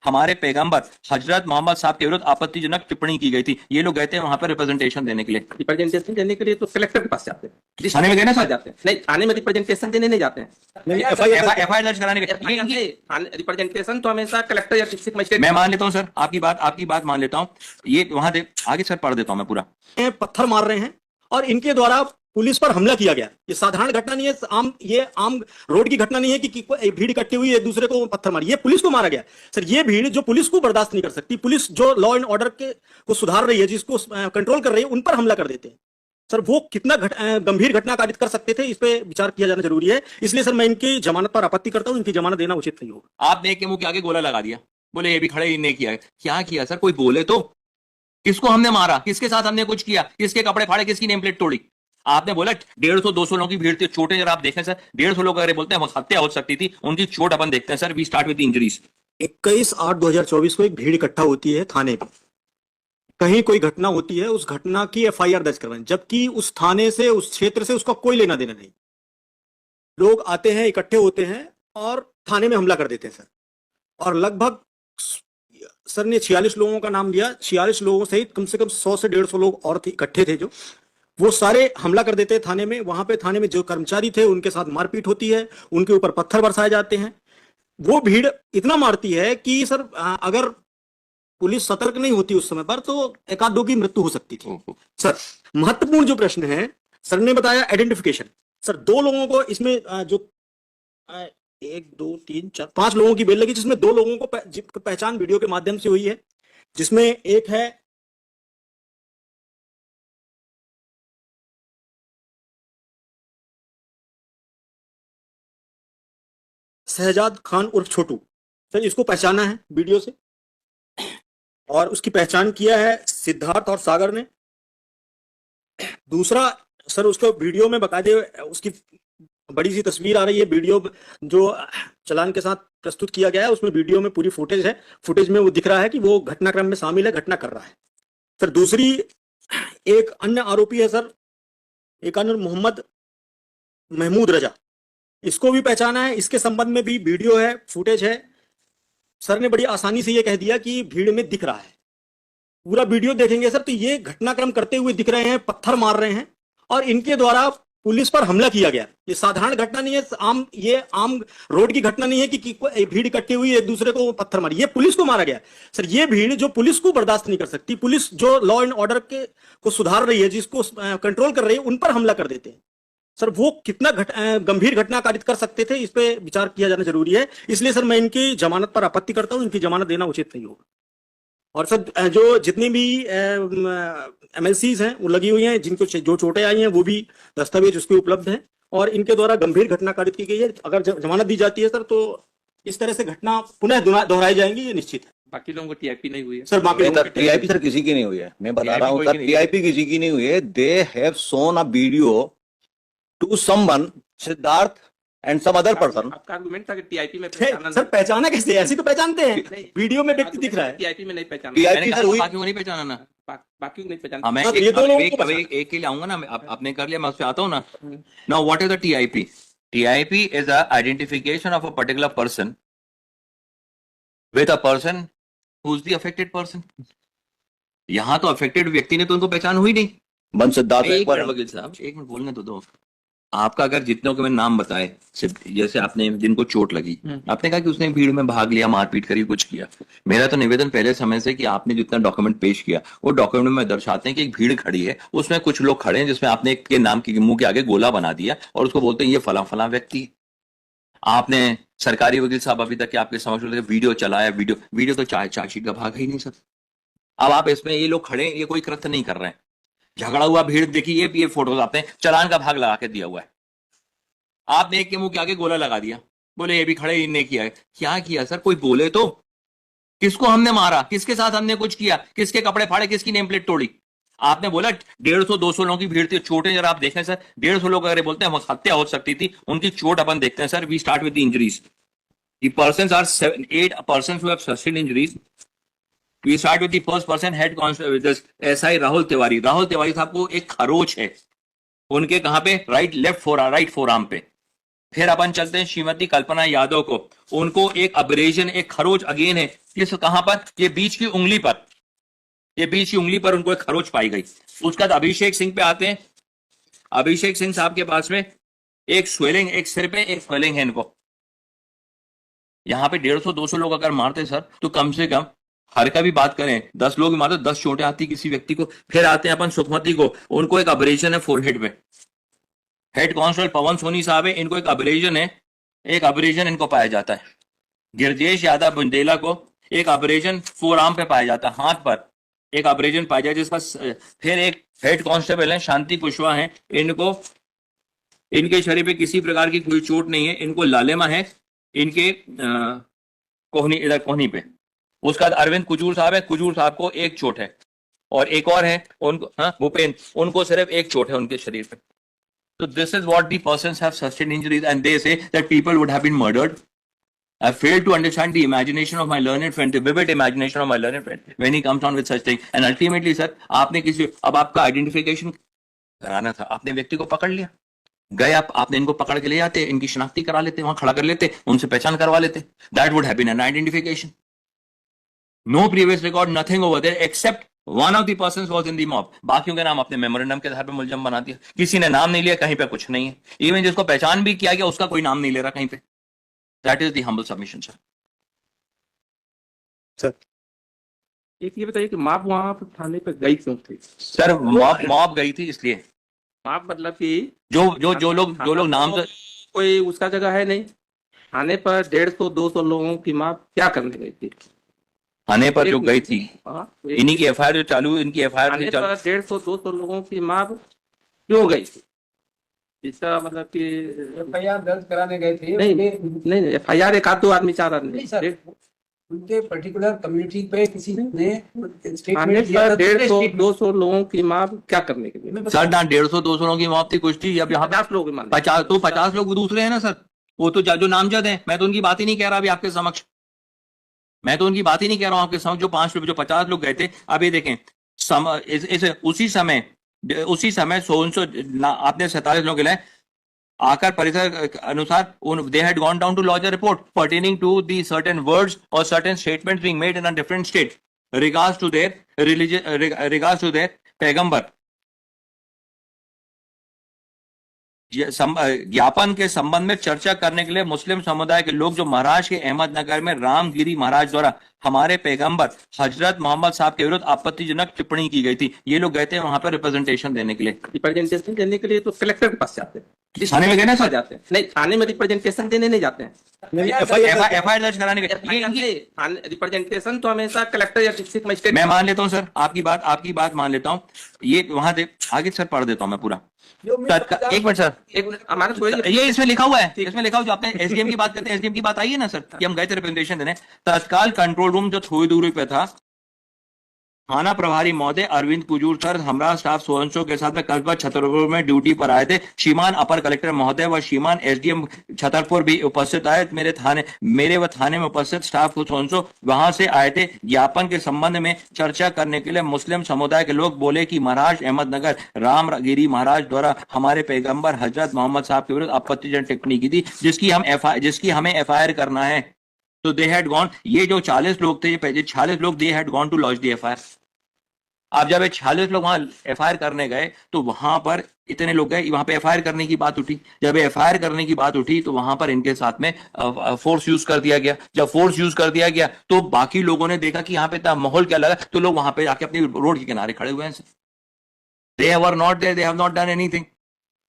हमारे पैगंबर हजरत मोहम्मद साहब के विरुद्ध आपत्तिजनक टिप्पणी की गई थी। ये लोग गए थे वहां पर रिप्रेजेंटेशन देने के लिए। रिप्रेजेंटेशन देने के लिए तो कलेक्टर के पास जाते हैं, थाने में गए ना सर? जाते हैं नहीं, थाने में रिप्रेजेंटेशन देने नहीं जाते हैं। एफआईआर दर्ज कराने के रिप्रेजेंटेशन तो हमेशा कलेक्टर या डिस्ट्रिक्ट मजिस्ट्रेट। मैं मान लेता हूँ सर, आपकी बात मान लेता हूँ। ये वहां दे आगे सर पढ़ देता हूँ मैं पूरा। पत्थर मार रहे हैं और इनके द्वारा पुलिस पर हमला किया गया। ये साधारण घटना नहीं है, ये आम रोड की घटना नहीं है कि भीड़ इकट्ठी हुई एक दूसरे को पत्थर मारी। ये पुलिस को मारा गया सर। ये भीड़ जो पुलिस को बर्दाश्त नहीं कर सकती, पुलिस जो लॉ एंड ऑर्डर को सुधार रही है, जिसको कंट्रोल कर रही है, उन पर हमला कर देते हैं सर। वो कितना गंभीर घटना कारित कर सकते थे, इस पे विचार किया जाना जरूरी है। इसलिए सर मैं इनकी जमानत पर आपत्ति करता हूं। इनकी जमानत देना उचित नहीं होगा। आपने एक के मुंह के आगे गोला लगा दिया, बोले ये भी खड़े ही नहीं किया है। क्या किया सर? कोई बोले तो। किसको हमने मारा? किसके साथ हमने कुछ किया? किसके कपड़े फाड़े? किसकी नेम प्लेट तोड़ी? आपने बोला 150-200 लोगों की भीड़ थी। चोटें जरा आप देखें सर, 150 लोग अगर बोलते हैं हत्या हो सकती थी, उनकी चोट अपन देखते हैं sir. We start with injuries. 21/8/2024 को एक भीड़ इकट्ठा होती है थाने पे, कहीं कोई घटना होती है, उस घटना की एफआईआर दर्ज करवाएं, जबकि उस थाने से, उस क्षेत्र से उसका कोई लेना देना नहीं। लोग आते हैं, इकट्ठे होते हैं और थाने में हमला कर देते हैं सर। और लगभग सर ने 46 लोगों का नाम लिया, 46 लोगों सहित कम से कम 100 से 150 लोग और इकट्ठे थे, जो वो सारे हमला कर देते हैं थाने में। वहां पे थाने में जो कर्मचारी थे उनके साथ मारपीट होती है, उनके ऊपर पत्थर बरसाए जाते हैं। वो भीड़ इतना मारती है कि सर अगर पुलिस सतर्क नहीं होती उस समय पर तो एक आध दो की मृत्यु हो सकती थी सर। महत्वपूर्ण जो प्रश्न है, सर ने बताया आइडेंटिफिकेशन। सर 2 लोगों को इसमें जो 1 2 3 4 5 लोगों की बेल लगी, जिसमें 2 लोगों को पहचान वीडियो के माध्यम से हुई है, जिसमें एक है शहजाद खान उर्फ छोटू सर। इसको पहचाना है वीडियो से और उसकी पहचान किया है सिद्धार्थ और सागर ने। दूसरा सर, उसको वीडियो में बकायदे उसकी बड़ी सी तस्वीर आ रही है, वीडियो जो चालान के साथ प्रस्तुत किया गया है, उसमें वीडियो में पूरी फुटेज है। फुटेज में वो दिख रहा है कि वो घटनाक्रम में शामिल है, घटना कर रहा है सर। दूसरी एक अन्य आरोपी है सर, एक अन्य मोहम्मद महमूद रजा, इसको भी पहचाना है। इसके संबंध में भी वीडियो है, फुटेज है। सर ने बड़ी आसानी से ये कह दिया कि भीड़ में दिख रहा है। पूरा वीडियो देखेंगे सर तो ये घटनाक्रम करते हुए दिख रहे हैं, पत्थर मार रहे हैं और इनके द्वारा पुलिस पर हमला किया गया। ये साधारण घटना नहीं है, ये आम रोड की घटना नहीं है कि भीड़ इकट्ठी हुई एक दूसरे को पत्थर मारी। ये पुलिस को मारा गया सर। ये भीड़ जो पुलिस को बर्दाश्त नहीं कर सकती, पुलिस जो लॉ एंड ऑर्डर को सुधार रही है, जिसको कंट्रोल कर रही है, उन पर हमला कर देते हैं सर। वो कितना गंभीर घटना कारित कर सकते थे, इस पे विचार किया जाना जरूरी है। इसलिए सर मैं इनकी जमानत पर आपत्ति करता हूं। इनकी जमानत देना उचित नहीं होगा। और सर जो जितनी भी एमएलसीज हैं वो लगी हुई हैं, जिनको जो चोटें आई हैं वो भी दस्तावेज उसके उपलब्ध हैं और इनके द्वारा गंभीर घटना कारित की गई है। अगर जमानत दी जाती है सर तो इस तरह से घटना पुनः दोहराई जाएंगी, ये निश्चित है। बाकी लोगों को टीआईपी नहीं हुई है सर। बाकी टीआईपी सर किसी की नहीं हुई है, मैं बता रहा हूँ सर, टीआईपी किसी की नहीं हुई है। They have shown a video to someone, Siddharth and some other person. आपका आर्गुमेंट था कि टीआईपी में सर पहचाना कैसे? ऐसी तो पहचानते हैं, वीडियो में व्यक्ति दिख रहा है। टीआईपी में नहीं पहचाना, टीआईपी सर हुई, बाकी को नहीं पहचाना ना, बाकी को नहीं पहचाना। मैं ये दो लोगों को एक के लिए आऊंगा ना, आपने कर लिया, मैं उस पे आता हूँ ना। Now what is the TIP? TIP is a identification of a particular person with a person who is the affected person. यहाँ तो अफेक्टेड व्यक्ति ने तो उनको पहचान हुई नहीं। बन सिद्धार्थ एक मिनट वकील साहब, एक मिनट बोलने तो दो। आपका अगर जितनों के मैंने नाम बताए, जैसे आपने जिनको चोट लगी, आपने कहा कि उसने भीड़ में भाग लिया, मारपीट करी, कुछ किया। मेरा तो निवेदन पहले समय से कि आपने जितना डॉक्यूमेंट पेश किया वो डॉक्यूमेंट में दर्शाते हैं कि एक भीड़ खड़ी है, उसमें कुछ लोग खड़े हैं, जिसमें आपने एक के नाम के मुंह के आगे गोला बना दिया और उसको बोलते हैं ये फला फला व्यक्ति। आपने सरकारी वकील साहब अभी तक आपके समझ वीडियो चलाया, वीडियो तो चार्जशीट का भाग ही नहीं सर। अब आप इसमें ये लोग खड़े, ये कोई कृत्य नहीं कर रहे हैं, झगड़ा हुआ भीड़ देखिए, ये फोटोज आपने चालान का भाग लगा के दिया हुआ है। आपने एक के मुंह के आगे गोला लगा दिया, बोले ये भी खड़े ही नहीं किया है। क्या किया सर? कोई बोले तो। किसको हमने मारा? किसके साथ हमने कुछ किया? किसके कपड़े फाड़े? किसकी नेम प्लेट तोड़ी? आपने बोला 150-200 लोगों की भीड़ थी। चोटें जरा आप देखें सर, 150 लोग अगर बोलते हैं हत्या हो सकती थी, उनकी चोट अपन देखते हैं sir. We start with injuries. The persons are 8 persons who have sustained injuries. We start with the first person, head constable, SI Rahul Tiwari. Rahul Tiwari साहब को एक खरोच है उनके कहां पे? राइट फोर आर्म पे। फिर अपन चलते हैं श्रीमती कल्पना यादव को, उनको एक अब्रेजन, एक खरोच अगेन है, किस कहां पर, ये बीच की उंगली पर, ये बीच की उंगली पर उनको एक खरोच पाई गई। उसके बाद अभिषेक सिंह पे आते हैं। अभिषेक सिंह साहब के पास में एक स्वेलिंग, एक सिर पे एक स्वेलिंग है इनको। यहाँ पे 150-200 लोग अगर मारते सर, तो कम से कम हर का भी बात करें 10 लोग भी मारते, 10 चोटें आती किसी व्यक्ति को। फिर आते हैं अपन सुखमती को, उनको एक अब्रेजन है फोरहेड में। हेड कांस्टेबल पवन सोनी साहब है, इनको एक अब्रेजन है, एक अब्रेजन इनको पाया जाता है। गिरजेश यादव बुंदेला को एक अब्रेजन फोर आर्म पे पाया जाता है, हाथ पर एक अब्रेजन पाया जाता है जिसका। फिर एक हेड कांस्टेबल है शांति कुशवाहा है, इनको, इनके शरीर पे किसी प्रकार की कोई चोट नहीं है, इनको लालेमा है इनके कोहनी, इधर कोहनी पे। उसके बाद अरविंद कुजूर साहब है, कुजूर साहब को एक चोट है, और एक और है उनको, हाँ भूपेंद्र, उनको सिर्फ एक चोट है उनके शरीर पे। So this is what the persons have sustained injuries, and they say that people would have been murdered. I fail to understand the imagination of my learned friend, the vivid imagination of my learned friend when he comes on with such thing. And ultimately, sir, आपने किसी, अब आपका identification कराना था, आपने व्यक्ति को पकड़ लिया, गए आपने इनको पकड़ के ले जाते, इनकी शनाख्ती करा लेते, वहां खड़ा कर लेते, उनसे पहचान करवा लेते. That would have been an identification. No previous record, nothing over there except one of the persons was in the mob. बाकियों के नाम अपने मेमोरेंडम के आधार पर मुलजम बना दिया. किसी ने नाम नहीं लिया, कहीं पे कुछ नहीं है. इवन जिसको पहचान भी किया गया उसका कोई नाम नहीं ले रहा कहीं पे. That is the humble submission, sir. Sir एक ये बताइए कि माप वहां पर थाने पे गई क्यों थी? सर मॉब गई थी इसलिए. माप मतलब कि जो लोग नाम से, कोई उसका जगह है नहीं. थाने पर 150-200 लोगों की माप क्या करने गई थी? थाने पर जो गई थी, हाँ, इन्हीं की एफआईआर जो चालू, इनकी एफआईआर थाने चालू. पर 150-200 लोगों की माप क्यों गई थी? इसका मतलब कि एफआईआर दर्ज कराने गए थे. नहीं एफआईआर एक आध दो आदमी, चार आदमी. नहीं सर, उनके पर्टिकुलर कम्युनिटी पे किसी ने थाने स्टेटमेंट दिया पर था. 150-200 लोगों की माप क्या करने के लिए? सर ना 150-200 लोगों की मौत थी कुछ थी. अब यहाँ 50 लोग मान 50 लोग दूसरे हैं ना सर. वो तो जो नामजद हैं, मैं तो उनकी बात ही नहीं कह रहा अभी आपके समक्ष. मैं तो उनकी बात ही नहीं कह रहा हूं आपके समक्ष. जो 5 लोग, जो 50 लोग गए थे, अब ये देखें उसी समय 100 आपने 47 लोग गिलाए आकर परिसर अनुसार they had gone down to lodge a report pertaining to the certain words और certain statements being made in a different state regards to their religion, regards to their पैगंबर. ज्ञापन के संबंध में चर्चा करने के लिए मुस्लिम समुदाय के लोग जो महाराष्ट्र के अहमदनगर में रामगिरी महाराज द्वारा हमारे पैगंबर हजरत मोहम्मद साहब के विरुद्ध आपत्तिजनक टिप्पणी की गई थी, ये लोग गए थे वहां पर रिप्रेजेंटेशन देने के लिए. रिप्रेजेंटेशन देने के लिए तो कलेक्टर के पास जाते हैं. थाने में गए ना सर? जाते हैं नहीं, थाने में रिप्रेजेंटेशन देने नहीं जाते हैं. एफआईआर दर्ज कराने के. रिप्रेजेंटेशन तो हमेशा कलेक्टर या डिस्ट्रिक्ट मजिस्ट्रेट. मैं मान लेता हूँ सर, आपकी बात मान लेता हूँ. ये वहां दे आगे सर पढ़ देता हूँ मैं पूरा. एक मिनट सर, एक मिनट, हमारा कोई ये इसमें लिखा हुआ है, इसमें लिखा हुआ, जो आपने एसडीएम की बात करते हैं, एसडीएम की बात आई है ना सर, कि हम गए थे रिप्रेजेंटेशन देने. तत्काल कंट्रोल रूम जो थोड़ी दूरी पे था, थाना प्रभारी महोदय अरविंद कुजूर सर हमरा स्टाफ सोनसो के साथ में कस्बा छतरपुर में ड्यूटी पर आए थे. श्रीमान अपर कलेक्टर महोदय व श्रीमान एसडीएम छतरपुर भी उपस्थित आए. मेरे व थाने में उपस्थित स्टाफ सोनसो वहां से आए थे. ज्ञापन के संबंध में चर्चा करने के लिए मुस्लिम समुदाय के लोग बोले कि महाराष्ट्र अहमदनगर रामगिरी महाराज द्वारा हमारे पैगंबर हजरत मोहम्मद साहब के विरुद्ध आपत्तिजनक टिप्पणी की थी, जिसकी हमें एफआईआर करना है. तो दे हैड गॉन, ये जो 40 लोग थे, ये 46 लोग, they had gone to launch the FIR. आप जब 46 लोग वहां एफआईआर करने गए तो वहां पर इतने लोग गए, वहां पे एफआईआर करने की बात उठी. जब एफआईआर करने की बात उठी तो वहां पर इनके साथ में फोर्स यूज कर दिया गया. जब फोर्स यूज कर दिया गया तो बाकी लोगों ने देखा कि यहाँ पे इतना माहौल क्या लगा, तो लोग वहां पे जाके अपनी रोड के किनारे खड़े हुए हैं. They were not there, they have not done anything.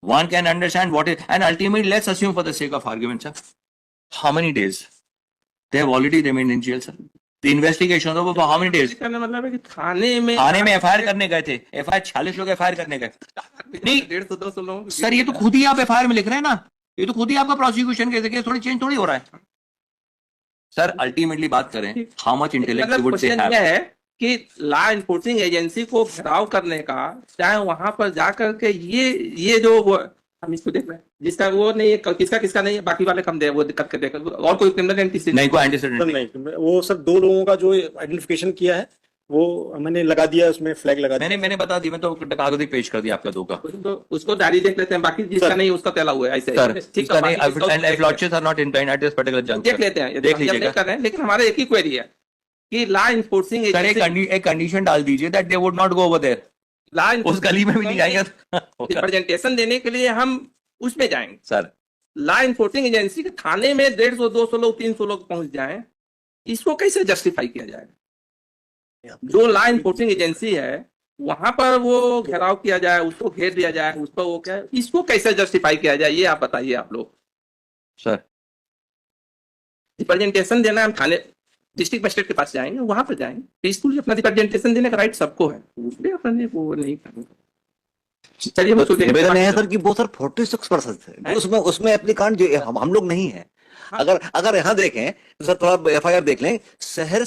One can understand what is, and ultimately let's assume for the sake of argument sir, how many days they have already remained in jail sir. The investigation of how many days. मतलब है कि थाने में FIR करने गए थे. FIR 46 लोग FIR करने गए. नहीं 150-200 लोग सर, ये तो खुद ही आप एफआईआर में लिख रहे हैं ना, ये तो खुद ही आपका प्रोसिक्यूशन केस थोड़ी चेंज थोड़ी हो रहा है सर. अल्टीमेटली बात करें, how much intellect would they have है कि लॉ एनफोर्सिंग एजेंसी को घेराव करने का, चाहे वहां पर जाकर के ये जो हम इसको देख रहे हैं, जिसका वो नहीं है, किसका नहीं है, बाकी वाले कम दे, वो दिक्कत कर देगा. और कोई क्रिमिनल एंटीसीडेंट नहीं, कोई एंटीसीडेंट नहीं. वो सर 2 लोगों का जो आइडेंटिफिकेशन किया है वो मैंने लगा दिया, उसमें फ्लैग लगा दिया। मैंने बता दी, मैं तो कागज पेश कर दिया आपका 2 का उसको डायरी देख लेते हैं, बाकी जिसका सर। नहीं उसका तैला हुआ है ऐसे सर। ठीक उसका है, नहीं, बाकी जिसका and उसको lodges are not inclined at this particular देख juncture. लेते हैं, देख बाकी हम लीजिएगा। नहीं कर रहे हैं, लेकिन हमारा एक ही क्वेरी है कि लॉ इन्फोर्सिंग सर एक कंडीशन डाल दीजिए that they would not go over there, law उस गली में भी नहीं जाएंगे रिप्रेजेंटेशन देने के लिए हम उसमें जाएंगे। सर। लॉ इन्फोर्सिंग एजेंसी के थाने में 150, 200 लोग, 300 लोग पहुंच जाएं, इसको कैसे जस्टिफाई किया जाएगा? जो लॉ इन्फोर्सिंग एजेंसी है वहां पर वो घेराव किया जाए, उसको घेर दिया जाए, उस पर वो क्या, इसको कैसे जस्टिफाई किया जाए, ये आप बताइए। आप लोग सर रिप्रेजेंटेशन देना, हम थाने डिस्ट्रिक्ट मजिस्ट्रेट के पास जाएंगे, वहां पर जाएंगे, पीसफुली अपना रिप्रेजेंटेशन देने का राइट सबको है, उसमें अपने वो नहीं करेंगे। चलिए वो निवेदन है सर कि वो सर 46% है, उसमें एप्लीकांट जो हम लोग नहीं है। अगर यहाँ देखें तो सर थोड़ा एफआईआर देख लें, शहर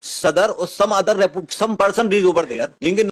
सदर और सम पर्सन रीज ओवर देयर जिनके